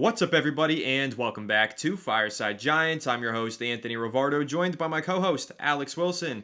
What's up, everybody, and welcome back to Fireside Giants. I'm your host, Anthony Rivardo, joined by my co-host, Alex Wilson.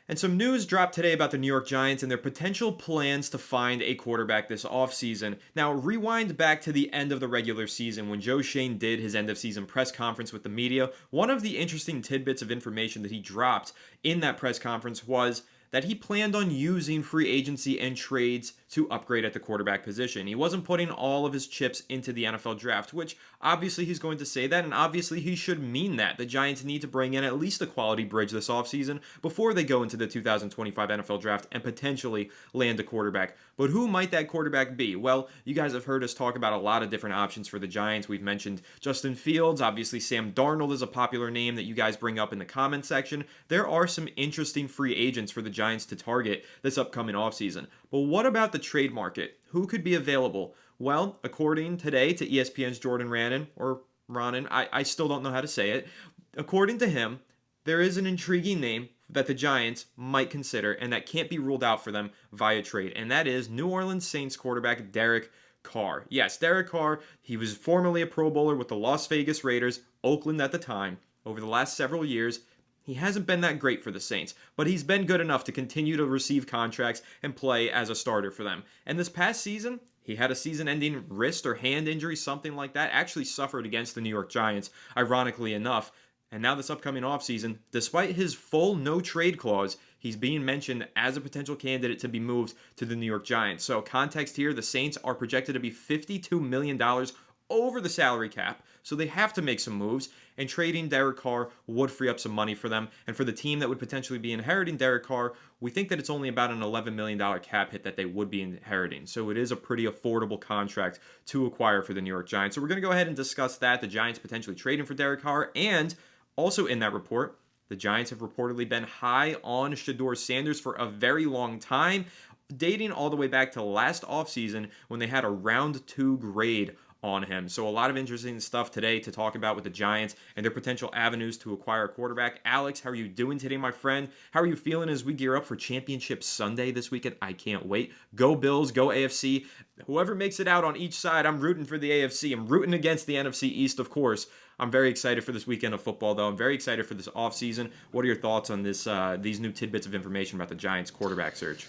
And some news dropped today about the New York Giants and their potential plans to find a quarterback this offseason. Now, rewind back to the end of the regular season when Joe Schoen did his end-of-season press conference with the media. One of the interesting tidbits of information that he dropped in that press conference was that he planned on using free agency and trades to upgrade at the quarterback position. He wasn't putting all of his chips into the NFL draft, which obviously he's going to say that, and obviously he should mean that. The Giants need to bring in at least a quality bridge this offseason before they go into the 2025 NFL draft and potentially land a quarterback. But who might that quarterback be? Well, you guys have heard us talk about a lot of different options for the Giants. We've mentioned Justin Fields. Obviously, Sam Darnold is a popular name that you guys bring up in the comment section. There are some interesting free agents for the Giants to target this upcoming offseason. But what about the trade market? Who could be available? Well, according today to ESPN's Jordan Raanan, or Ronan, I still don't know how to say it. According to him, there is an intriguing name that the Giants might consider and that can't be ruled out for them via trade, and that is New Orleans Saints quarterback Derek Carr. Yes, Derek Carr, he was formerly a Pro Bowler with the Las Vegas Raiders, Oakland at the time. Over the last several years, he hasn't been that great for the Saints, but he's been good enough to continue to receive contracts and play as a starter for them. And this past season, he had a season-ending wrist or hand injury, something like that, actually suffered against the New York Giants, ironically enough. And now this upcoming offseason, despite his full no-trade clause, he's being mentioned as a potential candidate to be moved to the New York Giants. So context here, the Saints are projected to be $52 million over the salary cap, so they have to make some moves, and trading Derek Carr would free up some money for them. And for the team that would potentially be inheriting Derek Carr, we think that it's only about an $11 million cap hit that they would be inheriting. So it is a pretty affordable contract to acquire for the New York Giants. So we're going to go ahead and discuss that, the Giants potentially trading for Derek Carr, and also in that report, the Giants have reportedly been high on Shedeur Sanders for a very long time, dating all the way back to last offseason when they had a round 2 grade on him. So a lot of interesting stuff today to talk about with the Giants and their potential avenues to acquire a quarterback. Alex, how are you doing today, my friend? How are you feeling as we gear up for Championship Sunday this weekend? I can't wait. Go Bills, go AFC. Whoever makes it out on each side, I'm rooting for the AFC. I'm rooting against the NFC East, of course. I'm very excited for this weekend of football, though. I'm very excited for this offseason. What are your thoughts on these new tidbits of information about the Giants quarterback search?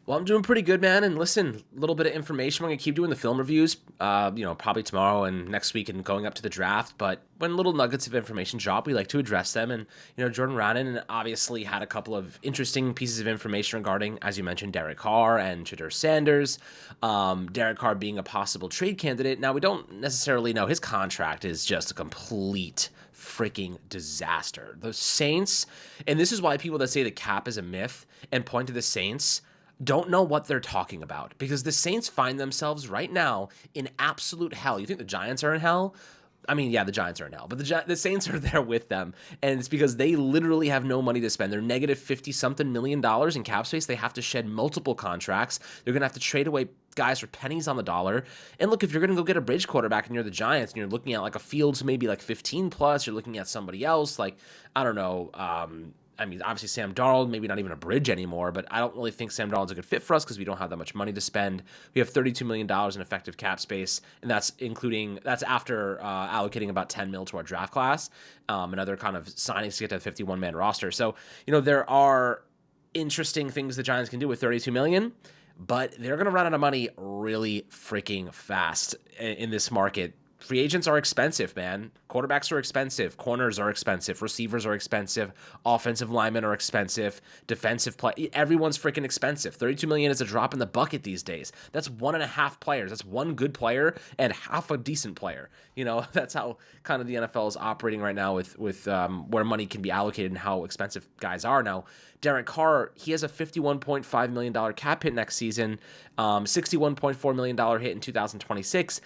Well, I'm doing pretty good, man. And listen, a little bit of information. We're going to keep doing the film reviews, probably tomorrow and next week and going up to the draft. But when little nuggets of information drop, we like to address them. And, Jordan Raanan obviously had a couple of interesting pieces of information regarding, as you mentioned, Derek Carr and Shedeur Sanders. Derek Carr being a possible trade candidate. Now, we don't necessarily know. His contract is just a complete freaking disaster. The Saints, and this is why people that say the cap is a myth and point to the Saints don't know what they're talking about, because the Saints find themselves right now in absolute hell. You think the Giants are in hell? I mean, yeah, the Giants are in hell, but the Saints are there with them, and it's because they literally have no money to spend. They're negative $50-something million in cap space. They have to shed multiple contracts. They're going to have to trade away guys for pennies on the dollar. And look, if you're going to go get a bridge quarterback and you're the Giants and you're looking at like a Fields maybe like 15 plus, you're looking at somebody else like, I don't know, obviously Sam Darnold, maybe not even a bridge anymore, but I don't really think Sam Darnold's a good fit for us because we don't have that much money to spend. We have $32 million in effective cap space, and that's after allocating about $10 million to our draft class and other kind of signings to get to the 51-man roster. So, there are interesting things the Giants can do with $32 million, but they're going to run out of money really freaking fast in this market. Free agents are expensive, man. Quarterbacks are expensive. Corners are expensive. Receivers are expensive. Offensive linemen are expensive. Defensive play. Everyone's freaking expensive. $32 million is a drop in the bucket these days. That's 1.5 players. That's one good player and half a decent player. That's how kind of the NFL is operating right now with where money can be allocated and how expensive guys are. Now, Derek Carr, he has a $51.5 million cap hit next season, $61.4 million hit in 2026.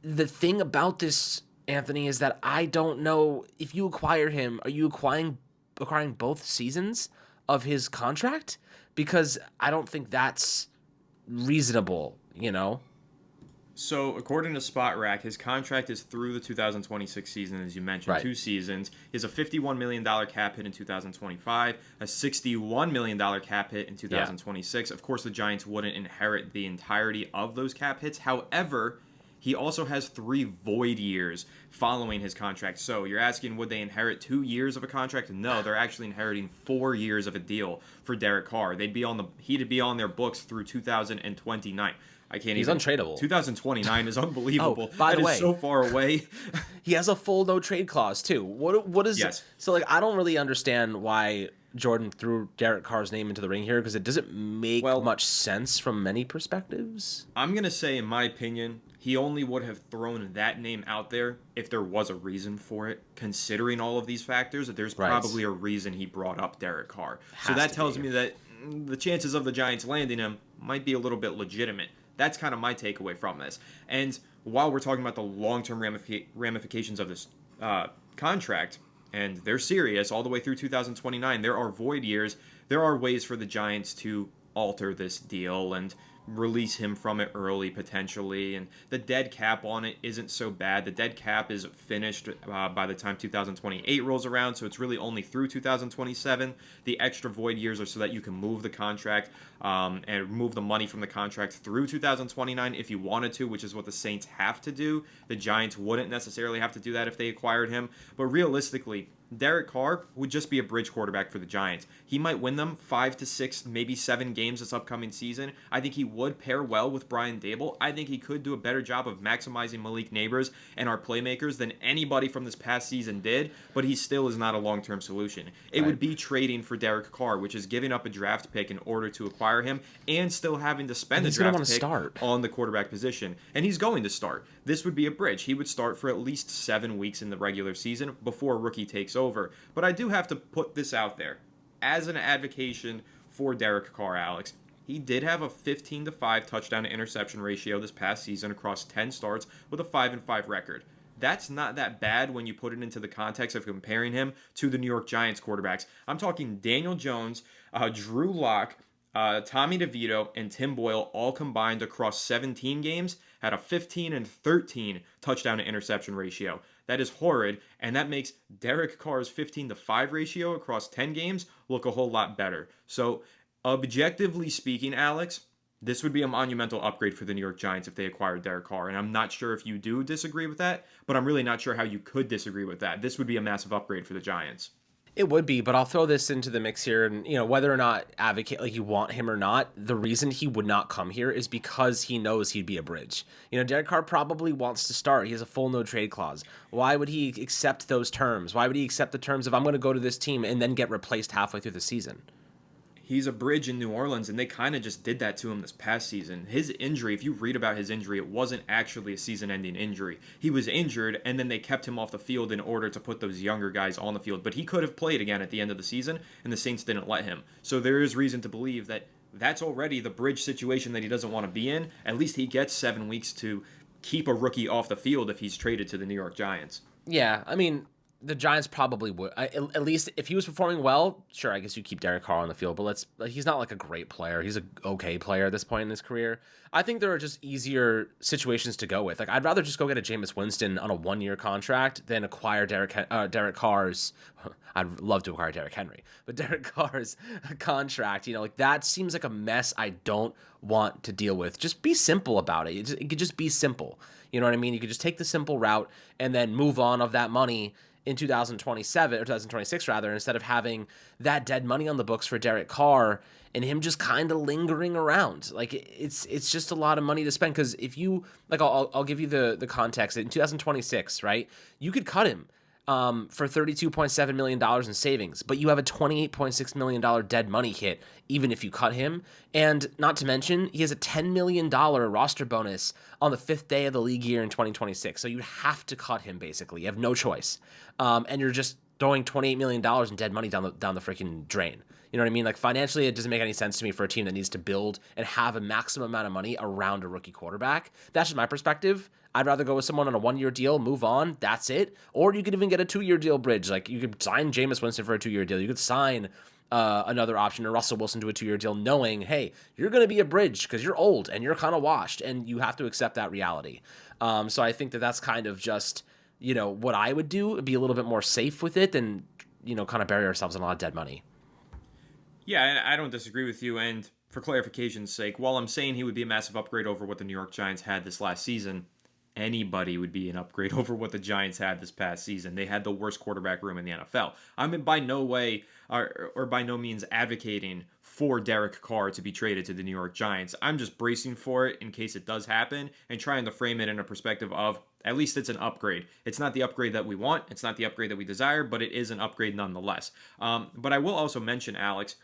The thing about this, Anthony, is that I don't know if you acquire him, are you acquiring both seasons of his contract? Because I don't think that's reasonable, So, according to Spot Rack, his contract is through the 2026 season, as you mentioned, Right. 2 seasons. He has a $51 million cap hit in 2025, a $61 million cap hit in 2026. Of course, the Giants wouldn't inherit the entirety of those cap hits. However, He also has 3 void years following his contract. So you're asking, would they inherit 2 years of a contract? No, they're actually inheriting 4 years of a deal for Derek Carr. He'd be on their books through 2029. I can't He's even. untradeable. 2029 is unbelievable. Oh, by the way, is so far away. He has a full no trade clause too. What is Yes. So like I don't really understand why Jordan threw Derek Carr's name into the ring here because it doesn't make much sense from many perspectives. I'm going to say, in my opinion, he only would have thrown that name out there if there was a reason for it. Considering all of these factors, there's probably a reason he brought up Derek Carr. So that tells me that the chances of the Giants landing him might be a little bit legitimate. That's kind of my takeaway from this. And while we're talking about the long-term ramifications of this contract, and they're serious all the way through 2029, there are void years. There are ways for the Giants to alter this deal and release him from it early potentially, and the dead cap on it isn't so bad. The dead cap is finished by the time 2028 rolls around, so it's really only through 2027. The extra void years are so that you can move the contract and move the money from the contract through 2029 if you wanted to, which is what the Saints have to do. The Giants wouldn't necessarily have to do that if they acquired him, but realistically, Derek Carr would just be a bridge quarterback for the Giants. He might win them 5 to 6, maybe 7 games this upcoming season. I think he would pair well with Brian Dable. I think he could do a better job of maximizing Malik Neighbors and our playmakers than anybody from this past season did, but he still is not a long-term solution. It would be trading for Derek Carr, which is giving up a draft pick in order to acquire him and still having to spend a draft pick on the quarterback position. And he's going to start. This would be a bridge. He would start for at least 7 weeks in the regular season before a rookie takes over. But I do have to put this out there as an advocation for Derek Carr, Alex. He did have a 15-5 touchdown to interception ratio this past season across 10 starts with a 5-5 record. That's not that bad when you put it into the context of comparing him to the New York Giants quarterbacks. I'm talking Daniel Jones, Drew Lock, Tommy DeVito, and Tim Boyle all combined across 17 games had a 15-13 touchdown to interception ratio. That is horrid, and that makes Derek Carr's 15-5 ratio across 10 games look a whole lot better. So, objectively speaking, Alex, this would be a monumental upgrade for the New York Giants if they acquired Derek Carr, and I'm not sure if you do disagree with that, but I'm really not sure how you could disagree with that. This would be a massive upgrade for the Giants. It would be, but I'll throw this into the mix here. And, whether or not advocate, like you want him or not, the reason he would not come here is because he knows he'd be a bridge. Derek Carr probably wants to start. He has a full no trade clause. Why would he accept those terms? Why would he accept the terms of I'm going to go to this team and then get replaced halfway through the season? He's a bridge in New Orleans, and they kind of just did that to him this past season. His injury, if you read about his injury, it wasn't actually a season-ending injury. He was injured, and then they kept him off the field in order to put those younger guys on the field. But he could have played again at the end of the season, and the Saints didn't let him. So there is reason to believe that that's already the bridge situation that he doesn't want to be in. At least he gets 7 weeks to keep a rookie off the field if he's traded to the New York Giants. Yeah, I mean, the Giants probably would. At least if he was performing well, sure, I guess you keep Derek Carr on the field, but he's not like a great player. He's an okay player at this point in his career. I think there are just easier situations to go with. Like, I'd rather just go get a Jameis Winston on a 1-year contract than acquire Derek Carr's. I'd love to acquire Derek Henry, but Derek Carr's contract, that seems like a mess I don't want to deal with. Just be simple about it. It could just be simple. You know what I mean? You could just take the simple route and then move on of that money in 2027 or 2026 rather, instead of having that dead money on the books for Derek Carr and him just kind of lingering around. Like, it's just a lot of money to spend, because if you like, I'll give you the context. In 2026, right, you could cut him for $32.7 million in savings, but you have a $28.6 million dead money hit even if you cut him. And not to mention, he has a $10 million roster bonus on the 5th day of the league year in 2026. So you have to cut him, basically. You have no choice. And you're just throwing $28 million in dead money down the freaking drain. You know what I mean? Like, financially, it doesn't make any sense to me for a team that needs to build and have a maximum amount of money around a rookie quarterback. That's just my perspective. I'd rather go with someone on a 1-year deal, move on, that's it. Or you could even get a 2-year deal bridge. Like, you could sign Jameis Winston for a 2-year deal. You could sign another option, or Russell Wilson to a 2-year deal, knowing, hey, you're going to be a bridge because you're old and you're kind of washed, and you have to accept that reality. So I think that's kind of just, what I would do, be a little bit more safe with it than, kind of bury ourselves in a lot of dead money. Yeah, I don't disagree with you. And for clarification's sake, while I'm saying he would be a massive upgrade over what the New York Giants had this last season, anybody would be an upgrade over what the Giants had this past season. They had the worst quarterback room in the NFL. I'm in by no way or by no means advocating for Derek Carr to be traded to the New York Giants. I'm just bracing for it in case it does happen and trying to frame it in a perspective of at least it's an upgrade. It's not the upgrade that we want. It's not the upgrade that we desire, but it is an upgrade nonetheless. But I will also mention, Alex,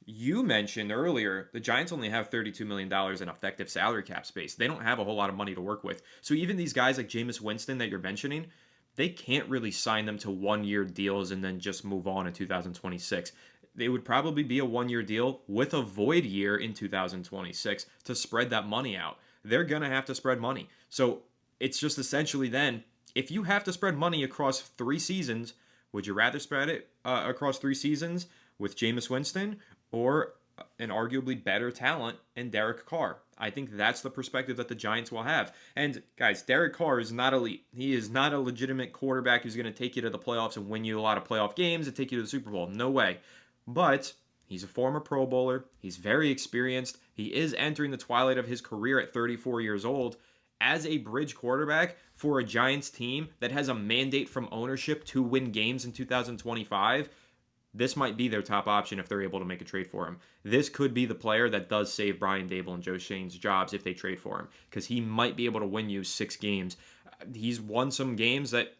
you mentioned earlier the Giants only have $32 million in effective salary cap space. They don't have a whole lot of money to work with. So even these guys like Jameis Winston that you're mentioning, they can't really sign them to 1-year deals and then just move on in 2026. They would probably be a 1-year deal with a void year in 2026 to spread that money out. They're going to have to spread money. So it's just essentially then, if you have to spread money across 3 seasons, would you rather spread it across 3 seasons with Jameis Winston or an arguably better talent in Derek Carr? I think that's the perspective that the Giants will have. And guys, Derek Carr is not elite. He is not a legitimate quarterback who's going to take you to the playoffs and win you a lot of playoff games and take you to the Super Bowl. No way. But he's a former Pro Bowler. He's very experienced. He is entering the twilight of his career at 34 years old. As a bridge quarterback for a Giants team that has a mandate from ownership to win games in 2025, this might be their top option if they're able to make a trade for him. This could be the player that does save Brian Daboll and Joe Shane's jobs if they trade for him, because he might be able to win you 6 games. He's won some games that,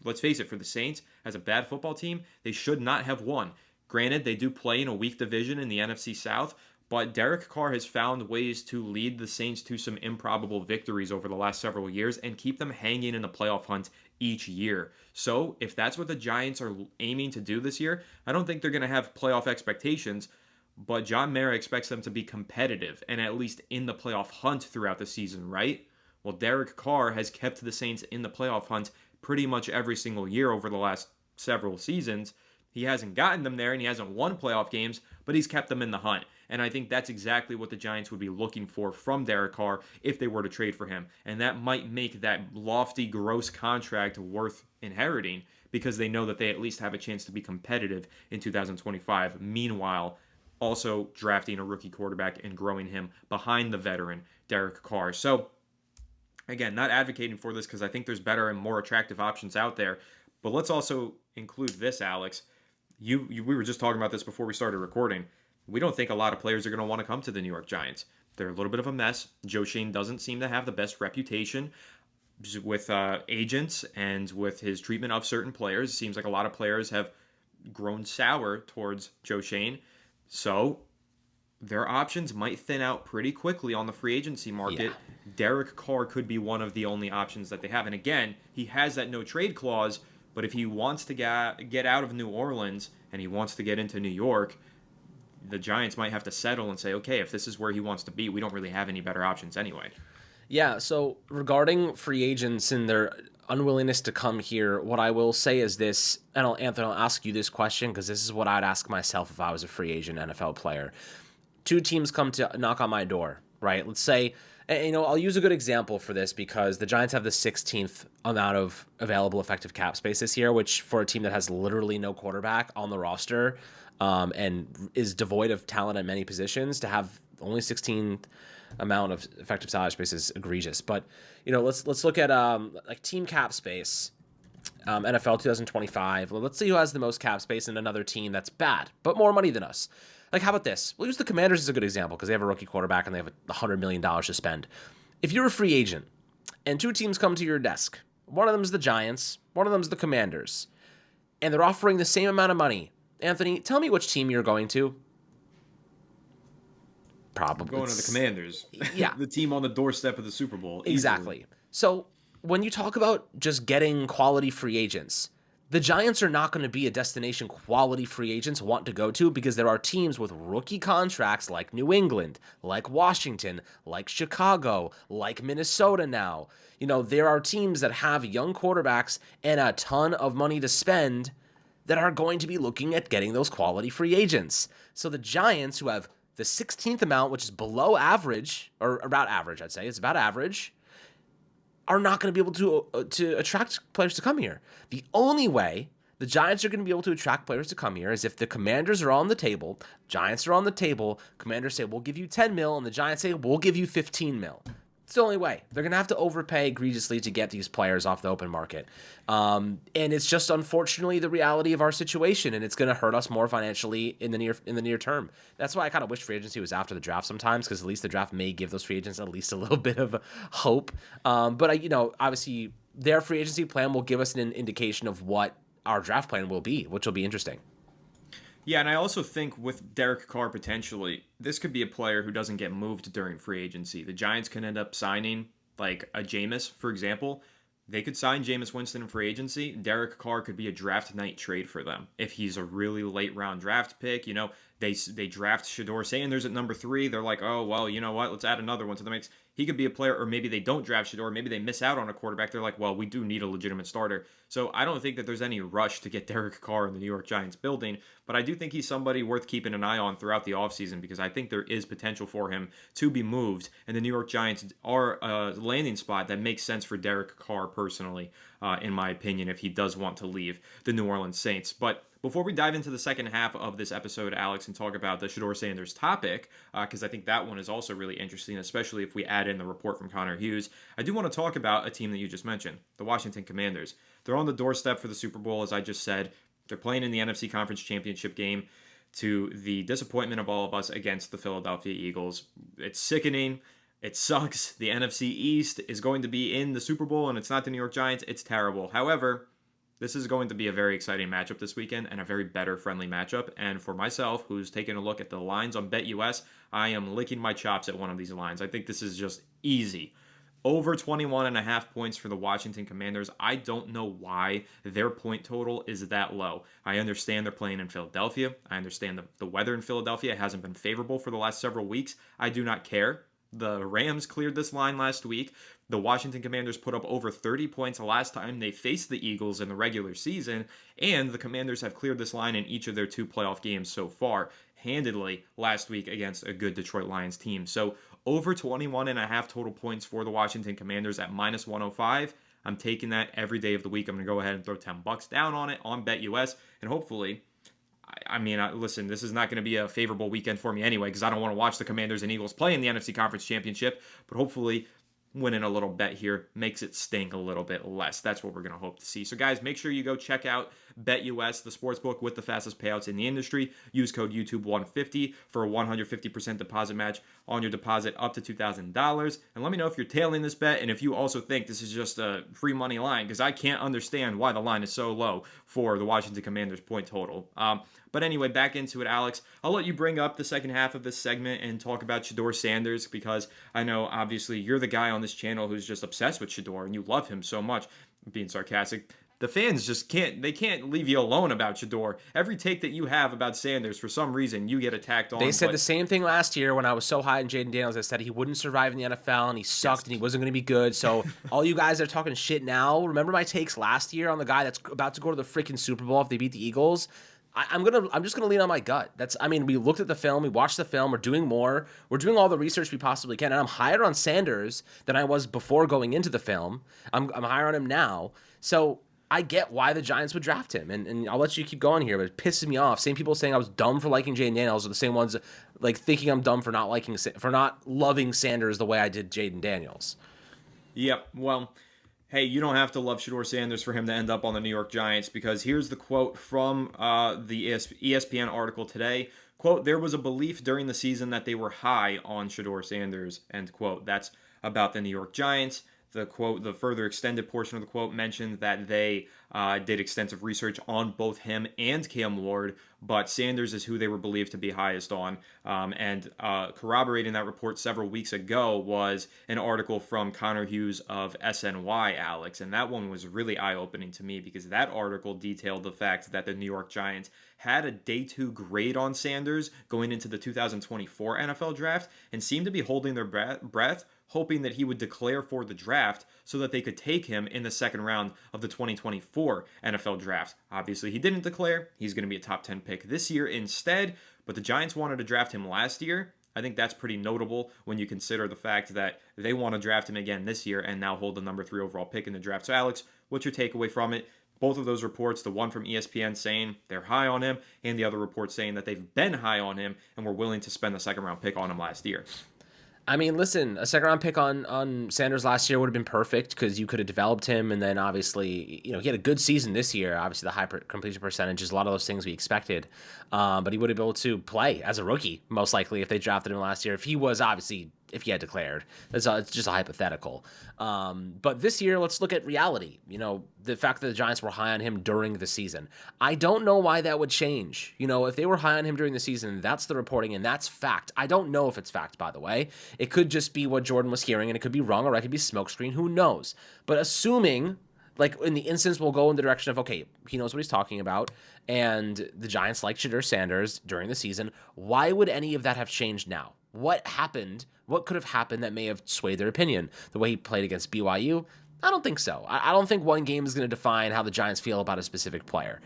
let's face it, for the Saints, as a bad football team, they should not have won. Granted, they do play in a weak division in the NFC South, but Derek Carr has found ways to lead the Saints to some improbable victories over the last several years and keep them hanging in the playoff hunt each year. So if that's what the Giants are aiming to do this year, I don't think they're going to have playoff expectations, but John Mara expects them to be competitive and at least in the playoff hunt throughout the season, right? Well, Derek Carr has kept the Saints in the playoff hunt pretty much every single year over the last several seasons. He hasn't gotten them there and he hasn't won playoff games, but he's kept them in the hunt. And I think that's exactly what the Giants would be looking for from Derek Carr if they were to trade for him. And that might make that lofty, gross contract worth inheriting because they know that they at least have a chance to be competitive in 2025. Meanwhile, also drafting a rookie quarterback and growing him behind the veteran Derek Carr. So, again, not advocating for this because I think there's better and more attractive options out there. But let's also include this, Alex. We were just talking about this before we started recording. We don't think a lot of players are going to want to come to the New York Giants. They're a little bit of a mess. Joe Shane doesn't seem to have the best reputation with agents and with his treatment of certain players. It seems like a lot of players have grown sour towards Joe Shane. So their options might thin out pretty quickly on the free agency market. Yeah. Derek Carr could be one of the only options that they have. And again, he has that no trade clause, but if he wants to get out of New Orleans and he wants to get into New York, the Giants might have to settle and say, okay, if this is where he wants to be, we don't really have any better options anyway. Yeah, so regarding free agents and their unwillingness to come here, what I will say is this, and Anthony, I'll ask you this question because this is what I'd ask myself if I was a free agent NFL player. 2 teams come to knock on my door, right? Let's say, and, I'll use a good example for this because the Giants have the 16th amount of available effective cap space this year, which for a team that has literally no quarterback on the roster, and is devoid of talent at many positions, to have only 16th amount of effective salary space is egregious. But let's look at like team cap space, NFL 2025. Well, let's see who has the most cap space in another team that's bad but more money than us. Like, how about this? We'll use the Commanders as a good example because they have a rookie quarterback and they have $100 million to spend. If you're a free agent and 2 teams come to your desk, one of them is the Giants, one of them is the Commanders, and they're offering the same amount of money, Anthony, tell me which team you're going to. Probably. I'm going to the Commanders. Yeah. The team on the doorstep of the Super Bowl. Exactly. Easily. So when you talk about just getting quality free agents, the Giants are not going to be a destination quality free agents want to go to because there are teams with rookie contracts like New England, like Washington, like Chicago, like Minnesota now. There are teams that have young quarterbacks and a ton of money to spend that are going to be looking at getting those quality free agents. So the Giants, who have the 16th amount, which is below average, or about average, I'd say, it's about average, are not going to be able to attract players to come here. The only way the Giants are going to be able to attract players to come here is if the Commanders are on the table, Giants are on the table, Commanders say, we'll give you 10 mil, and the Giants say, we'll give you 15 mil. It's the only way. They're going to have to overpay egregiously to get these players off the open market. And it's just unfortunately the reality of our situation, and it's going to hurt us more financially in the near term. That's why I kind of wish free agency was after the draft sometimes, because at least the draft may give those free agents at least a little bit of hope. But obviously their free agency plan will give us an indication of what our draft plan will be, which will be interesting. Yeah, and I also think with Derek Carr potentially, this could be a player who doesn't get moved during free agency. The Giants can end up signing like a Jameis, for example. They could sign Jameis Winston in free agency. Derek Carr could be a draft night trade for them if he's a really late round draft pick. They draft Shedeur Sanders at number 3. They're like, oh well, you know what? Let's add another one to the mix. He could be a player, or maybe they don't draft Shedeur. Maybe they miss out on a quarterback. They're like, well, we do need a legitimate starter. So I don't think that there's any rush to get Derek Carr in the New York Giants building, but I do think he's somebody worth keeping an eye on throughout the offseason because I think there is potential for him to be moved, and the New York Giants are a landing spot that makes sense for Derek Carr personally, in my opinion, if he does want to leave the New Orleans Saints. But before we dive into the second half of this episode, Alex, and talk about the Shedeur Sanders topic, because I think that one is also really interesting, especially if we add in the report from Connor Hughes, I do want to talk about a team that you just mentioned, the Washington Commanders. They're on the doorstep for the Super Bowl, as I just said. They're playing in the NFC Conference Championship game, to the disappointment of all of us against the Philadelphia Eagles. It's sickening. It sucks. The NFC East is going to be in the Super Bowl, and it's not the New York Giants. It's terrible. However, this is going to be a very exciting matchup this weekend and a very better-friendly matchup. And for myself, who's taking a look at the lines on BetUS, I am licking my chops at one of these lines. I think this is just easy. Over 21.5 points for the Washington Commanders. I don't know why their point total is that low. I understand they're playing in Philadelphia. I understand the weather in Philadelphia hasn't been favorable for the last several weeks. I do not care. The Rams cleared this line last week. The Washington Commanders put up over 30 points the last time they faced the Eagles in the regular season, and the Commanders have cleared this line in each of their 2 playoff games so far, handedly last week against a good Detroit Lions team. So over 21.5 total points for the Washington Commanders at minus 105. I'm taking that every day of the week. I'm going to go ahead and throw $10 down on it on BetUS, and hopefully, listen, this is not going to be a favorable weekend for me anyway because I don't want to watch the Commanders and Eagles play in the NFC Conference Championship, but hopefully winning a little bet here makes it sting a little bit less. That's what we're going to hope to see. So guys, make sure you go check out BetUS, the sportsbook with the fastest payouts in the industry. Use code YouTube150 for a 150% deposit match on your deposit up to $2,000. And let me know if you're tailing this bet and if you also think this is just a free money line because I can't understand why the line is so low for the Washington Commanders point total. But anyway, back into it, Alex. I'll let you bring up the second half of this segment and talk about Shedeur Sanders because I know, obviously, you're the guy on this channel who's just obsessed with Shedeur and you love him so much. I'm being sarcastic. The fans just can't leave you alone about Shedeur. Every take that you have about Sanders, for some reason, you get attacked on. They said the same thing last year when I was so high on Jaden Daniels. I said he wouldn't survive in the NFL and he sucked and he wasn't going to be good. So all you guys that are talking shit now, remember my takes last year on the guy that's about to go to the freaking Super Bowl if they beat the Eagles? I'm just gonna lean on my gut. We looked at the film, we watched the film, we're doing more, we're doing all the research we possibly can, and I'm higher on Sanders than I was before going into the film. I'm higher on him now, so I get why the Giants would draft him, and I'll let you keep going here, but it pisses me off. Same people saying I was dumb for liking Jaden Daniels are the same ones like thinking I'm dumb for not loving Sanders the way I did Jaden Daniels. Yep. Well, hey, you don't have to love Shedeur Sanders for him to end up on the New York Giants because here's the quote from the ESPN article today. Quote, there was a belief during the season that they were high on Shedeur Sanders, end quote. That's about the New York Giants. The quote, the further extended portion of the quote mentioned that they did extensive research on both him and Cam Ward, but Sanders is who they were believed to be highest on. And corroborating that report several weeks ago was an article from Connor Hughes of SNY, Alex. And that one was really eye-opening to me because that article detailed the fact that the New York Giants had a day 2 grade on Sanders going into the 2024 NFL draft and seemed to be holding their breath, hoping that he would declare for the draft so that they could take him in the second round of the 2024 NFL draft. Obviously, he didn't declare. He's going to be a top 10 pick this year instead, but the Giants wanted to draft him last year. I think that's pretty notable when you consider the fact that they want to draft him again this year and now hold the number 3 overall pick in the draft. So, Alex, what's your takeaway from it? Both of those reports, the one from ESPN saying they're high on him, and the other report saying that they've been high on him and were willing to spend the second round pick on him last year. I mean, listen, a second round pick on Sanders last year would have been perfect because you could have developed him, and then obviously, he had a good season this year. Obviously, the high completion percentage is a lot of those things we expected, but he would have been able to play as a rookie most likely if they drafted him last year. If he had declared, it's just a hypothetical. But this year, let's look at reality. The fact that the Giants were high on him during the season. I don't know why that would change. If they were high on him during the season, that's the reporting and that's fact. I don't know if it's fact, by the way. It could just be what Jordan was hearing, and it could be wrong, or it could be smokescreen. Who knows? But assuming, like in the instance, we'll go in the direction of, okay, he knows what he's talking about, and the Giants like Shedeur Sanders during the season. Why would any of that have changed now? What happened? What could have happened that may have swayed their opinion? The way he played against BYU? I don't think so. I don't think one game is going to define how the Giants feel about a specific player.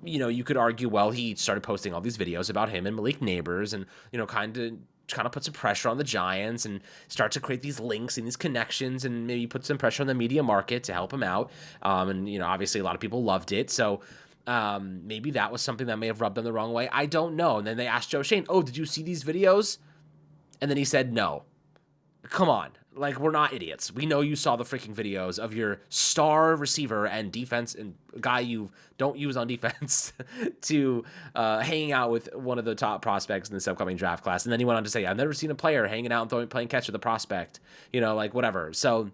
You could argue, well, he started posting all these videos about him and Malik Neighbors, and kind of put some pressure on the Giants and start to create these links and these connections, and maybe put some pressure on the media market to help him out. Obviously a lot of people loved it, so maybe that was something that may have rubbed them the wrong way. I don't know. And then they asked Joe Shane, "Oh, did you see these videos?" And then he said, "No." Come on. Like, we're not idiots. We know you saw the freaking videos of your star receiver and defense and guy you don't use on defense to hanging out with one of the top prospects in this upcoming draft class. And then he went on to say, "I've never seen a player hanging out and playing catch with a prospect," whatever. So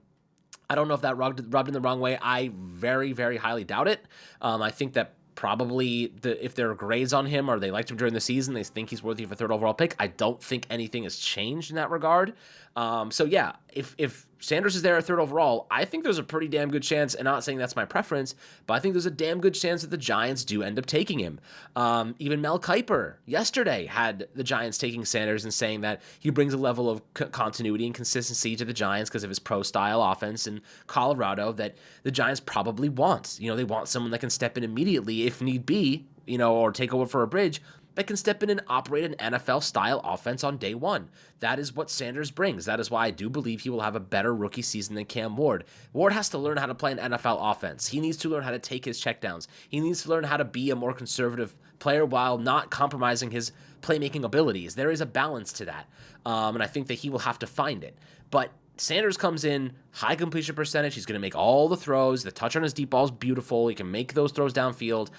I don't know if that rubbed in the wrong way. I very, very highly doubt it. I think that probably if there are grades on him or they liked him during the season, they think he's worthy of a third overall pick. I don't think anything has changed in that regard. So yeah, if Sanders is there at third overall, I think there's a pretty damn good chance, and not saying that's my preference, but I think there's a damn good chance that the Giants do end up taking him. Even Mel Kiper yesterday had the Giants taking Sanders and saying that he brings a level of continuity and consistency to the Giants because of his pro-style offense in Colorado that the Giants probably want. They want someone that can step in immediately if need be, or take over for a bridge, that can step in and operate an NFL-style offense on day one. That is what Sanders brings. That is why I do believe he will have a better rookie season than Cam Ward. Ward has to learn how to play an NFL offense. He needs to learn how to take his checkdowns. He needs to learn how to be a more conservative player while not compromising his playmaking abilities. There is a balance to that, and I think that he will have to find it. But Sanders comes in, high completion percentage. He's going to make all the throws. The touch on his deep ball is beautiful. He can make those throws downfield.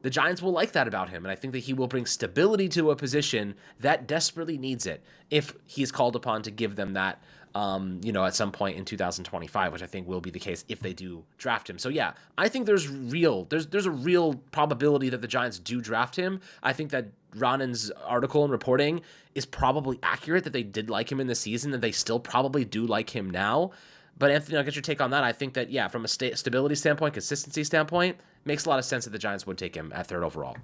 The Giants will like that about him, and I think that he will bring stability to a position that desperately needs it if he's called upon to give them that, at some point in 2025, which I think will be the case if they do draft him. So yeah, I think there's a real probability that the Giants do draft him. I think that Ronan's article and reporting is probably accurate, that they did like him in the season, that they still probably do like him now. But Anthony, I'll get your take on that. I think that, yeah, from a stability standpoint, consistency standpoint, makes a lot of sense that the Giants would take him at third overall.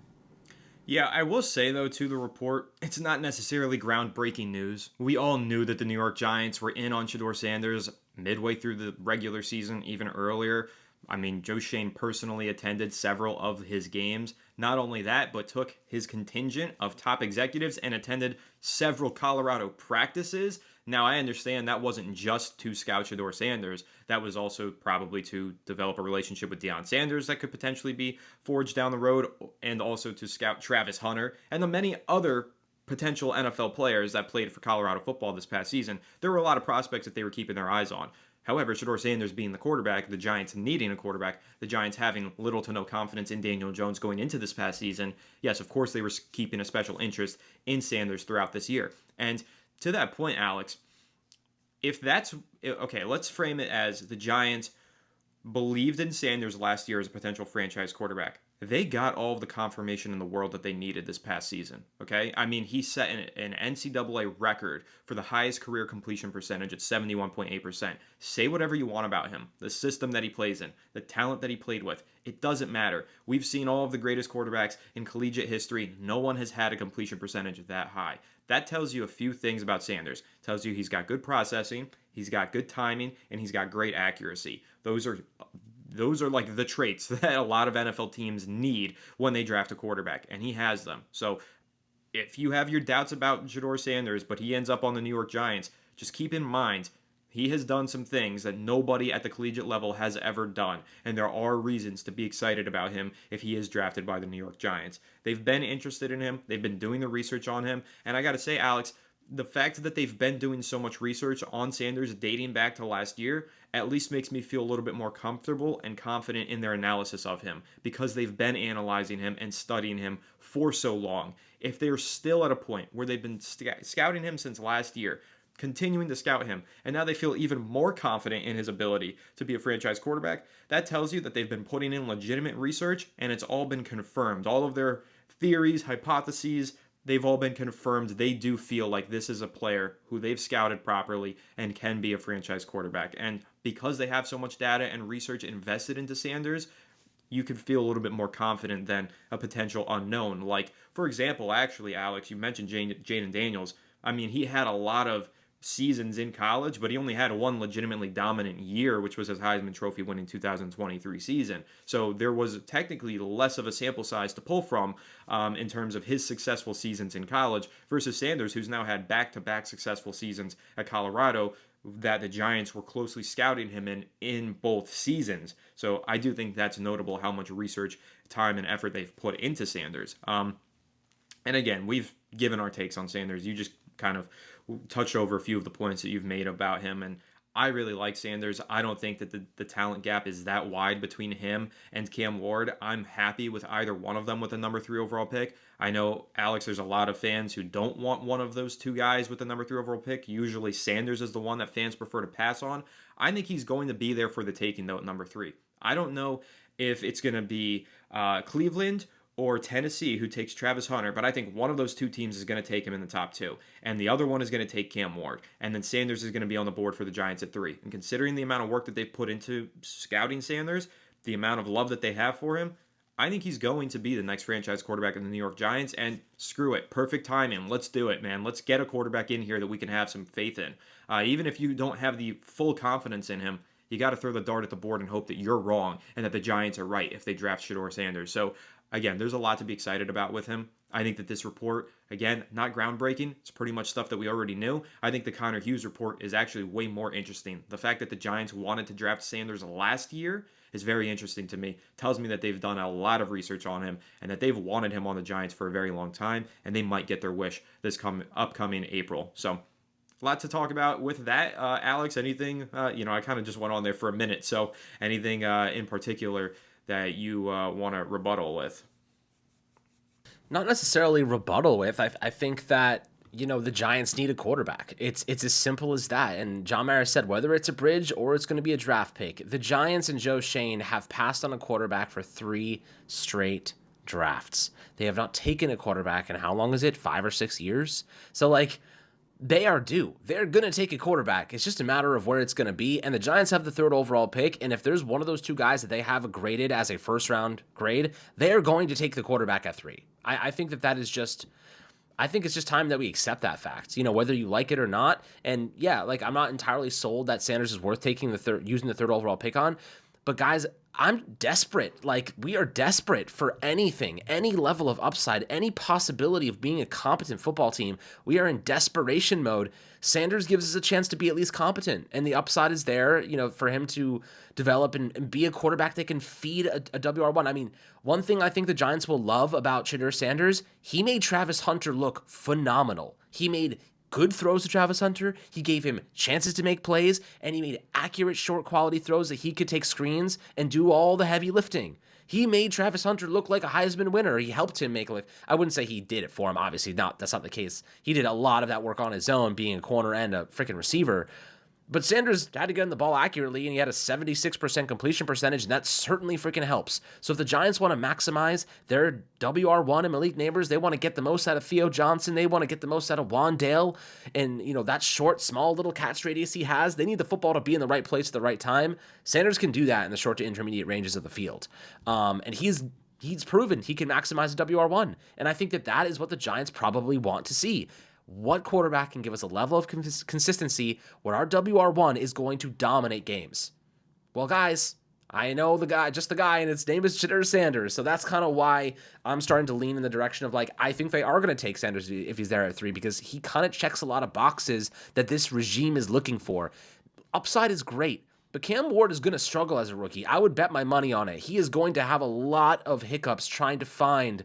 Yeah, I will say, though, to the report, it's not necessarily groundbreaking news. We all knew that the New York Giants were in on Shedeur Sanders midway through the regular season, even earlier. I mean, Joe Shane personally attended several of his games. Not only that, but took his contingent of top executives and attended several Colorado practices. Now, I understand that wasn't just to scout Shedeur Sanders. That was also probably to develop a relationship with Deion Sanders that could potentially be forged down the road, and also to scout Travis Hunter and the many other potential NFL players that played for Colorado football this past season. There were a lot of prospects that they were keeping their eyes on. However, Shedeur Sanders being the quarterback, the Giants needing a quarterback, the Giants having little to no confidence in Daniel Jones going into this past season, yes, of course they were keeping a special interest in Sanders throughout this year. And to that point, Alex, if that's okay, let's frame it as the Giants believed in Sanders last year as a potential franchise quarterback. They got all of the confirmation in the world that they needed this past season. Okay, I mean, he set an NCAA record for the highest career completion percentage at 71.8%. Say whatever you want about him, the system that he plays in, the talent that he played with, it doesn't matter. We've seen all of the greatest quarterbacks in collegiate history. No one has had a completion percentage that high. That tells you a few things about Sanders. It tells you he's got good processing, he's got good timing, and he's got great accuracy. Those are like the traits that a lot of NFL teams need when they draft a quarterback, and he has them. So if you have your doubts about Shedeur Sanders, but he ends up on the New York Giants, just keep in mind he has done some things that nobody at the collegiate level has ever done, and there are reasons to be excited about him if he is drafted by the New York Giants. They've been interested in him. They've been doing the research on him, and I got to say, Alex, the fact that they've been doing so much research on Sanders dating back to last year at least makes me feel a little bit more comfortable and confident in their analysis of him because they've been analyzing him and studying him for so long. If they're still at a point where they've been scouting him since last year, continuing to scout him, and now they feel even more confident in his ability to be a franchise quarterback, that tells you that they've been putting in legitimate research and it's all been confirmed. All of their theories, hypotheses, they've all been confirmed. They do feel like this is a player who they've scouted properly and can be a franchise quarterback. And because they have so much data and research invested into Sanders, you can feel a little bit more confident than a potential unknown. Like, for example, actually, Alex, you mentioned Jaden Daniels. I mean, he had a lot of seasons in college, but he only had one legitimately dominant year, which was his Heisman Trophy winning 2023 season. So there was technically less of a sample size to pull from in terms of his successful seasons in college versus Sanders, who's now had back-to-back successful seasons at Colorado that the Giants were closely scouting him in both seasons. So I do think that's notable how much research, time, and effort they've put into Sanders. And again, we've given our takes on Sanders. You just kind of touched over a few of the points that you've made about him, and I really like Sanders. I don't think that the talent gap is that wide between him and Cam Ward. I'm happy with either one of them with the number 3 overall pick. I know, Alex, there's a lot of fans who don't want one of those two guys with the number 3 overall pick. Usually Sanders is the one that fans prefer to pass on. I think he's going to be there for the taking, though, at number 3. I don't know if it's going to be Cleveland or Tennessee, who takes Travis Hunter, but I think one of those two teams is going to take him in the top 2, and the other one is going to take Cam Ward, and then Sanders is going to be on the board for the Giants at 3. And considering the amount of work that they've put into scouting Sanders, the amount of love that they have for him, I think he's going to be the next franchise quarterback of the New York Giants, and screw it, perfect timing. Let's do it, man. Let's get a quarterback in here that we can have some faith in. Even if you don't have the full confidence in him, you got to throw the dart at the board and hope that you're wrong and that the Giants are right if they draft Shedeur Sanders. So again, there's a lot to be excited about with him. I think that this report, again, not groundbreaking. It's pretty much stuff that we already knew. I think the Connor Hughes report is actually way more interesting. The fact that the Giants wanted to draft Sanders last year is very interesting to me. Tells me that they've done a lot of research on him and that they've wanted him on the Giants for a very long time, and they might get their wish this upcoming April. So a lot to talk about with that. Alex, anything, I kind of just went on there for a minute. So anything in particular that you want to rebuttal with? Not necessarily rebuttal with. I think that, the Giants need a quarterback. It's as simple as that. And John Mara said, whether it's a bridge or it's going to be a draft pick, the Giants and Joe Schoen have passed on a quarterback for 3 straight drafts. They have not taken a quarterback in how long is it? 5 or 6 years? So, they are due. They're going to take a quarterback. It's just a matter of where it's going to be. And the Giants have the 3rd overall pick. And if there's one of those two guys that they have graded as a first-round grade, they are going to take the quarterback at 3. I think that is just... I think it's just time that we accept that fact, whether you like it or not. And yeah, I'm not entirely sold that Sanders is worth taking using the 3rd overall pick on. But guys, I'm desperate. We are desperate for anything, any level of upside, any possibility of being a competent football team. We are in desperation mode. Sanders gives us a chance to be at least competent, and the upside is there, for him to develop and be a quarterback that can feed a WR1. I mean, one thing I think the Giants will love about Shedeur Sanders, he made Travis Hunter look phenomenal. He made good throws to Travis Hunter. He gave him chances to make plays, and he made accurate, short quality throws that he could take screens and do all the heavy lifting. He made Travis Hunter look like a Heisman winner. He helped him make, I wouldn't say he did it for him. Obviously not. That's not the case. He did a lot of that work on his own, being a corner and a freaking receiver. But Sanders had to get in the ball accurately, and he had a 76% completion percentage, and that certainly freaking helps. So if the Giants want to maximize their WR1 and Malik Neighbors, they want to get the most out of Theo Johnson, they want to get the most out of Wandale, and, that short, small little catch radius he has, they need the football to be in the right place at the right time. Sanders can do that in the short to intermediate ranges of the field. And he's proven he can maximize the WR1, and I think that is what the Giants probably want to see. What quarterback can give us a level of consistency where our WR1 is going to dominate games? Well, guys, I know the guy, and his name is Shedeur Sanders. So that's kind of why I'm starting to lean in the direction of, I think they are going to take Sanders if he's there at 3, because he kind of checks a lot of boxes that this regime is looking for. Upside is great, but Cam Ward is going to struggle as a rookie. I would bet my money on it. He is going to have a lot of hiccups trying to find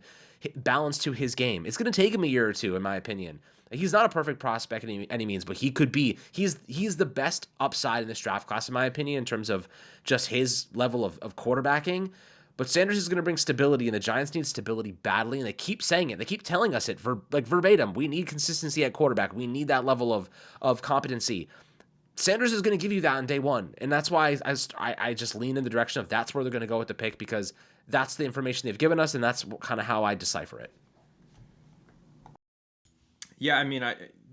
balance to his game. It's going to take him a year or two, in my opinion. He's not a perfect prospect any means, but he could be. He's the best upside in this draft class, in my opinion, in terms of just his level of quarterbacking. But Sanders is going to bring stability, and the Giants need stability badly, and they keep saying it. They keep telling us it verbatim. We need consistency at quarterback. We need that level of competency. Sanders is going to give you that on day one, and that's why I just lean in the direction of that's where they're going to go with the pick, because that's the information they've given us, and that's kind of how I decipher it. Yeah, I mean,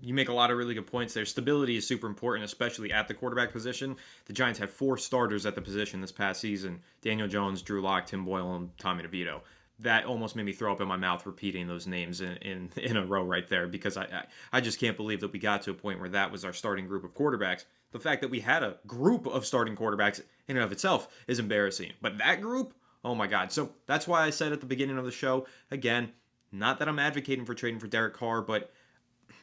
you make a lot of really good points there. Stability is super important, especially at the quarterback position. The Giants had 4 starters at the position this past season: Daniel Jones, Drew Lock, Tim Boyle, and Tommy DeVito. That almost made me throw up in my mouth repeating those names in a row right there, because I just can't believe that we got to a point where that was our starting group of quarterbacks. The fact that we had a group of starting quarterbacks in and of itself is embarrassing. But that group, oh my God. So that's why I said at the beginning of the show, again, not that I'm advocating for trading for Derek Carr, but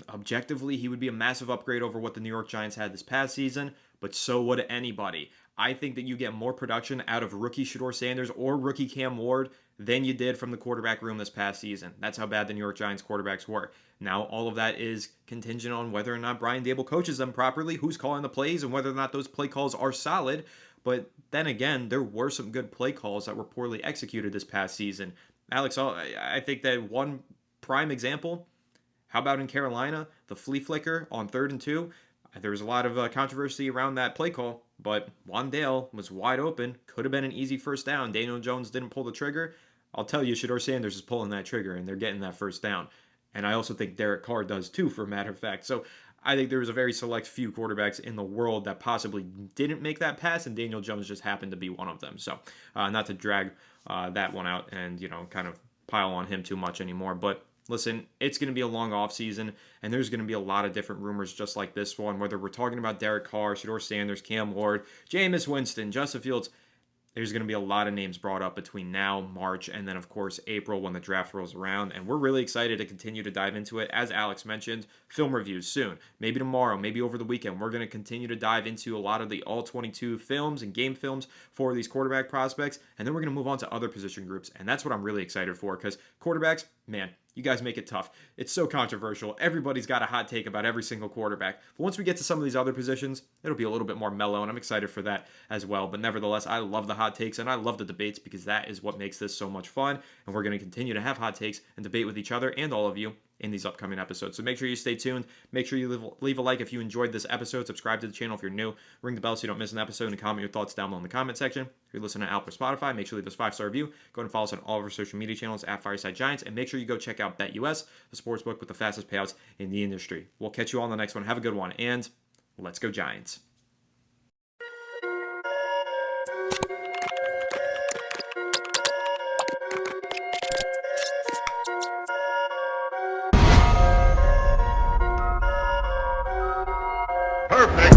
objectively, he would be a massive upgrade over what the New York Giants had this past season, but so would anybody. I think that you get more production out of rookie Shedeur Sanders or rookie Cam Ward than you did from the quarterback room this past season. That's how bad the New York Giants quarterbacks were. Now, all of that is contingent on whether or not Brian Daboll coaches them properly, who's calling the plays, and whether or not those play calls are solid. But then again, there were some good play calls that were poorly executed this past season. Alex, I think that one prime example, how about in Carolina, the flea flicker on 3rd and 2? There was a lot of controversy around that play call, but Wandale was wide open. Could have been an easy first down. Daniel Jones didn't pull the trigger. I'll tell you, Shedeur Sanders is pulling that trigger, and they're getting that first down. And I also think Derek Carr does too, for a matter of fact. So I think there was a very select few quarterbacks in the world that possibly didn't make that pass, and Daniel Jones just happened to be one of them. So not to drag that one out and, kind of pile on him too much anymore, but listen, it's going to be a long offseason, and there's going to be a lot of different rumors just like this one, whether we're talking about Derek Carr, Shedeur Sanders, Cam Ward, Jameis Winston, Justin Fields. There's going to be a lot of names brought up between now, March, and then, of course, April when the draft rolls around. And we're really excited to continue to dive into it. As Alex mentioned, film reviews soon. Maybe tomorrow, maybe over the weekend. We're going to continue to dive into a lot of the all-22 films and game films for these quarterback prospects. And then we're going to move on to other position groups. And that's what I'm really excited for, because quarterbacks, man, you guys make it tough. It's so controversial. Everybody's got a hot take about every single quarterback. But once we get to some of these other positions, it'll be a little bit more mellow, and I'm excited for that as well. But nevertheless, I love the hot takes, and I love the debates, because that is what makes this so much fun. And we're going to continue to have hot takes and debate with each other and all of you in these upcoming episodes. So make sure you stay tuned. Make sure you leave a like if you enjoyed this episode. Subscribe to the channel if you're new. Ring the bell so you don't miss an episode, and comment your thoughts down below in the comment section. If you're listening to Apple or Spotify, make sure you leave us a 5-star review. Go ahead and follow us on all of our social media channels at Fireside Giants, and make sure you go check out BetUS, the sportsbook with the fastest payouts in the industry. We'll catch you all on the next one. Have a good one, and let's go Giants. Perfect.